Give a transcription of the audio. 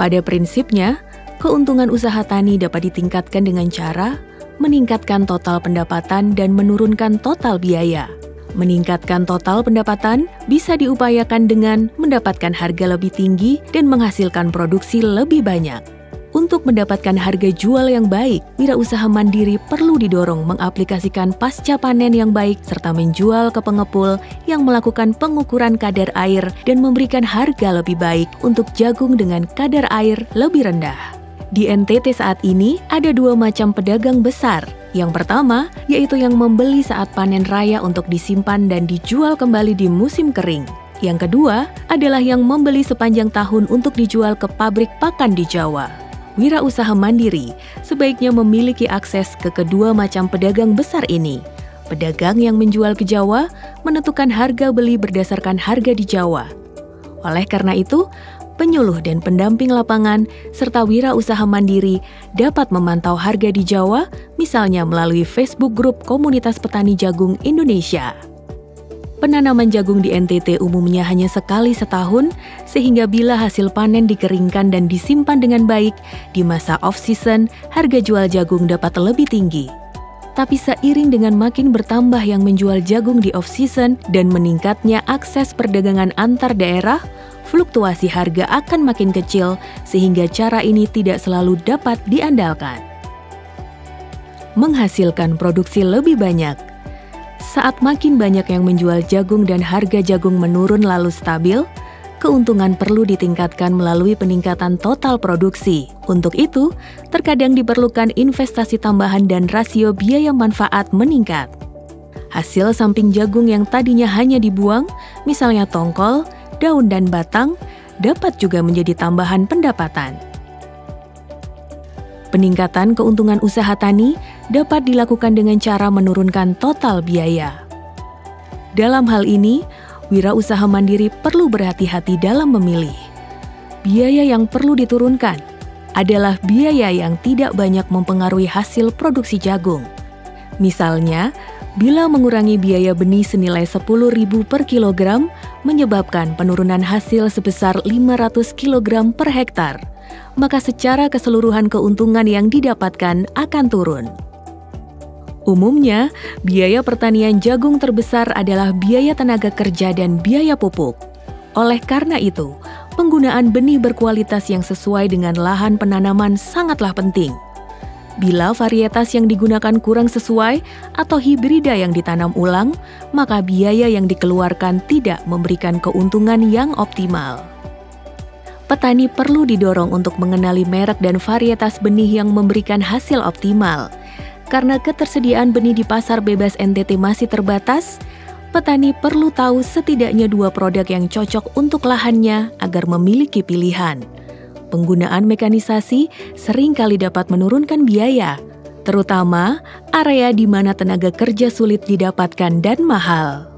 Pada prinsipnya, keuntungan usaha tani dapat ditingkatkan dengan cara meningkatkan total pendapatan dan menurunkan total biaya. Meningkatkan total pendapatan bisa diupayakan dengan mendapatkan harga lebih tinggi dan menghasilkan produksi lebih banyak. Untuk mendapatkan harga jual yang baik, wirausaha mandiri perlu didorong mengaplikasikan pasca panen yang baik serta menjual ke pengepul yang melakukan pengukuran kadar air dan memberikan harga lebih baik untuk jagung dengan kadar air lebih rendah. Di NTT saat ini ada dua macam pedagang besar. Yang pertama, yaitu yang membeli saat panen raya untuk disimpan dan dijual kembali di musim kering. Yang kedua, adalah yang membeli sepanjang tahun untuk dijual ke pabrik pakan di Jawa. Wirausaha mandiri sebaiknya memiliki akses ke kedua macam pedagang besar ini. Pedagang yang menjual ke Jawa menentukan harga beli berdasarkan harga di Jawa. Oleh karena itu, penyuluh dan pendamping lapangan serta wirausaha mandiri dapat memantau harga di Jawa, misalnya melalui Facebook Grup Komunitas Petani Jagung Indonesia. Penanaman jagung di NTT umumnya hanya sekali setahun, sehingga bila hasil panen dikeringkan dan disimpan dengan baik, di masa off-season, harga jual jagung dapat lebih tinggi. Tapi seiring dengan makin bertambah yang menjual jagung di off-season dan meningkatnya akses perdagangan antar daerah, fluktuasi harga akan makin kecil, sehingga cara ini tidak selalu dapat diandalkan. Menghasilkan produksi lebih banyak. Saat makin banyak yang menjual jagung dan harga jagung menurun lalu stabil, keuntungan perlu ditingkatkan melalui peningkatan total produksi. Untuk itu, terkadang diperlukan investasi tambahan dan rasio biaya manfaat meningkat. Hasil samping jagung yang tadinya hanya dibuang, misalnya tongkol, daun dan batang, dapat juga menjadi tambahan pendapatan. Peningkatan keuntungan usaha tani dapat dilakukan dengan cara menurunkan total biaya. Dalam hal ini, wirausaha mandiri perlu berhati-hati dalam memilih. Biaya yang perlu diturunkan adalah biaya yang tidak banyak mempengaruhi hasil produksi jagung. Misalnya, bila mengurangi biaya benih senilai 10.000 per kilogram, menyebabkan penurunan hasil sebesar 500 kg per hektar, maka secara keseluruhan keuntungan yang didapatkan akan turun. Umumnya, biaya pertanian jagung terbesar adalah biaya tenaga kerja dan biaya pupuk. Oleh karena itu, penggunaan benih berkualitas yang sesuai dengan lahan penanaman sangatlah penting. Bila varietas yang digunakan kurang sesuai atau hibrida yang ditanam ulang, maka biaya yang dikeluarkan tidak memberikan keuntungan yang optimal. Petani perlu didorong untuk mengenali merek dan varietas benih yang memberikan hasil optimal. Karena ketersediaan benih di pasar bebas NTT masih terbatas, petani perlu tahu setidaknya 2 produk yang cocok untuk lahannya agar memiliki pilihan. Penggunaan mekanisasi seringkali dapat menurunkan biaya, terutama area di mana tenaga kerja sulit didapatkan dan mahal.